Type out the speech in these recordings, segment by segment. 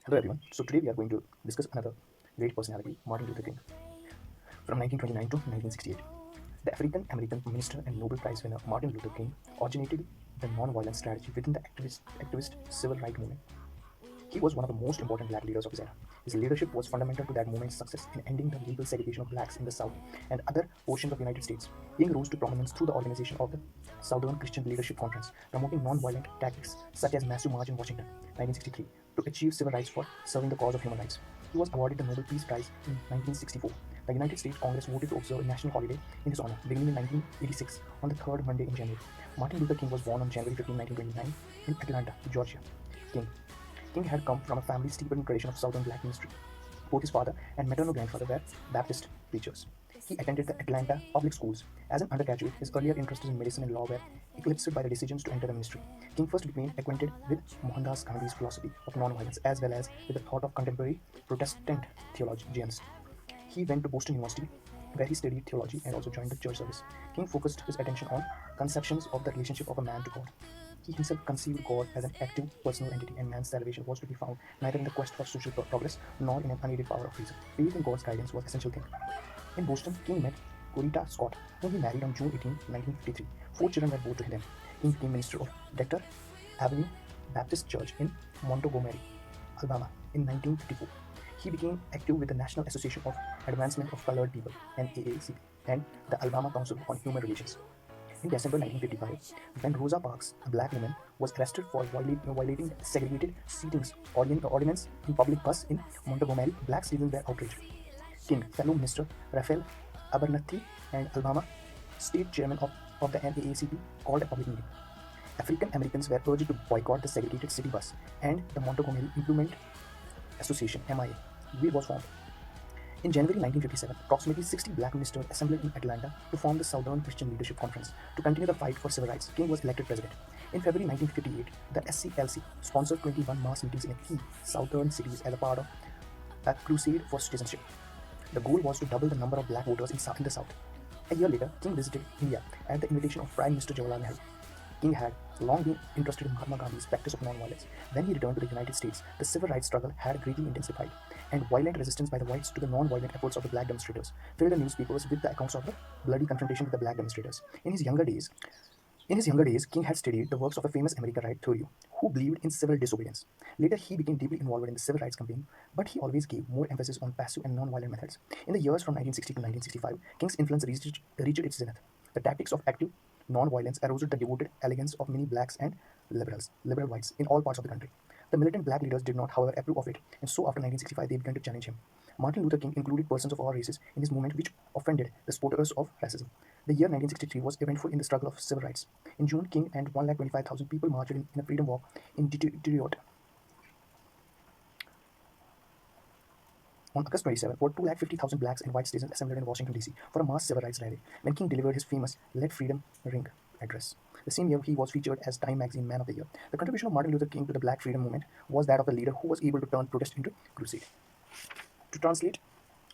Hello everyone. So today we are going to discuss another great personality, Martin Luther King, from 1929 to 1968. The African American minister and Nobel Prize winner Martin Luther King originated the non-violent strategy within the activist civil rights movement. He was one of the most important black leaders of his era. His leadership was fundamental to that movement's success in ending the legal segregation of blacks in the South and other portions of the United States. King rose to prominence through the organization of the Southern Christian Leadership Conference, promoting non-violent tactics such as Massive March in Washington, 1963, to achieve civil rights for serving the cause of human rights. He was awarded the Nobel Peace Prize in 1964. The United States Congress voted to observe a national holiday in his honor, beginning in 1986 on the third Monday in January. Martin Luther King was born on January 15, 1929, in Atlanta, Georgia. King King had come from a family steeped in tradition of Southern black ministry. Both his father and maternal grandfather were Baptist preachers. He attended the Atlanta public schools. As an undergraduate, his earlier interests in medicine and law were eclipsed by the decisions to enter the ministry. King first became acquainted with Mohandas Gandhi's philosophy of nonviolence as well as with the thought of contemporary Protestant theologians. He went to Boston University, where he studied theology and also joined the church service. King focused his attention on conceptions of the relationship of a man to God. He himself conceived God as an active personal entity, and man's salvation was to be found neither in the quest for social progress nor in an unaided power of reason. Faith in God's guidance was essential thing. In Boston, King met Coretta Scott, whom he married on June 18, 1953. Four children were born to him. King became minister of Decatur Avenue Baptist Church in Montgomery, Alabama in 1954. He became active with the National Association of Advancement of Colored People (NAACP) and the Alabama Council on Human Relations. In December 1955, when Rosa Parks, a black woman, was arrested for violating segregated seatings ordinance in public bus in Montgomery, black citizens were outraged. King, fellow Minister Raphael Abernathy, and Alabama state chairman of the NAACP called a public meeting. African Americans were urged to boycott the segregated city bus, and the Montgomery Improvement Association (MIA) was formed. In January 1957, approximately 60 black ministers assembled in Atlanta to form the Southern Christian Leadership Conference to continue the fight for civil rights. King was elected president. In February 1958, the SCLC sponsored 21 mass meetings in key southern cities as a part of a crusade for citizenship. The goal was to double the number of black voters in the South. A year later, King visited India at the invitation of Prime Minister Jawaharlal Nehru. King had long been interested in Mahatma Gandhi's practice of nonviolence. When he returned to the United States, the civil rights struggle had greatly intensified, and violent resistance by the whites to the non-violent efforts of the black demonstrators filled the newspapers with the accounts of the bloody confrontation with the black demonstrators. In his younger days, King had studied the works of a famous American right Thoreau, who believed in civil disobedience. Later, he became deeply involved in the civil rights campaign, but he always gave more emphasis on passive and non-violent methods. In the years from 1960 to 1965, King's influence reached its zenith. The tactics of active non-violence eroded the devoted elegance of many blacks and liberal whites in all parts of the country. The militant black leaders did not, however, approve of it, and so after 1965 they began to challenge him. Martin Luther King included persons of all races in his movement, which offended the supporters of racism. The year 1963 was eventful in the struggle of civil rights. In June, King and 125,000 people marched in a freedom walk in Detroit. On August 27, over 250,000 blacks and white citizens assembled in Washington, D.C. for a mass civil rights rally when King delivered his famous Let Freedom Ring address. The same year, he was featured as Time Magazine Man of the Year. The contribution of Martin Luther King to the black freedom movement was that of a leader who was able to turn protest into crusade. To translate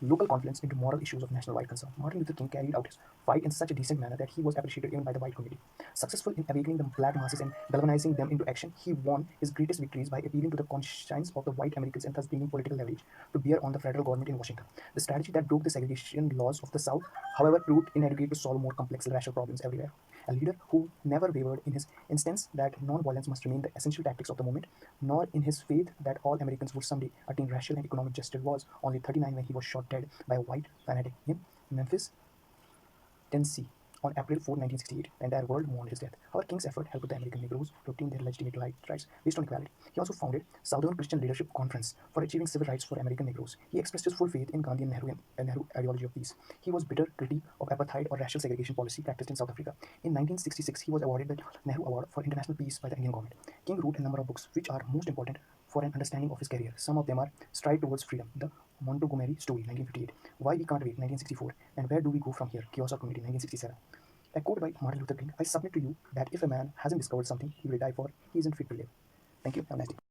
local conflicts into moral issues of national-wide concern, Martin Luther King carried out his fight in such a decent manner that he was appreciated even by the white community. Successful in awakening the black masses and galvanizing them into action, he won his greatest victories by appealing to the conscience of the white Americans and thus gaining political leverage to bear on the federal government in Washington. The strategy that broke the segregation laws of the South, however, proved inadequate to solve more complex racial problems everywhere. A leader who never wavered in his instance that non-violence must remain the essential tactics of the moment, nor in his faith that all Americans would someday attain racial and economic justice, was only 39 when he was shot dead by a white fanatic in Memphis, Tennessee on April 4, 1968. The entire world mourned his death. However, King's effort helped the American Negroes to obtain their legitimate rights based on equality. He also founded Southern Christian Leadership Conference for achieving civil rights for American Negroes. He expressed his full faith in Gandhi and Nehru ideology of peace. He was bitter critic of apartheid or racial segregation policy practiced in South Africa. In 1966, he was awarded the Nehru Award for International Peace by the Indian government. King wrote a number of books which are most important for an understanding of his career. Some of them are Stride Towards Freedom, The Montgomery Story, 1958, Why We Can't Wait, 1964, and Where Do We Go From Here, Chaos or Community, 1967. A quote by Martin Luther King: I submit to you that if a man hasn't discovered something he will die for, he isn't fit to live. Thank you. Have a nice day.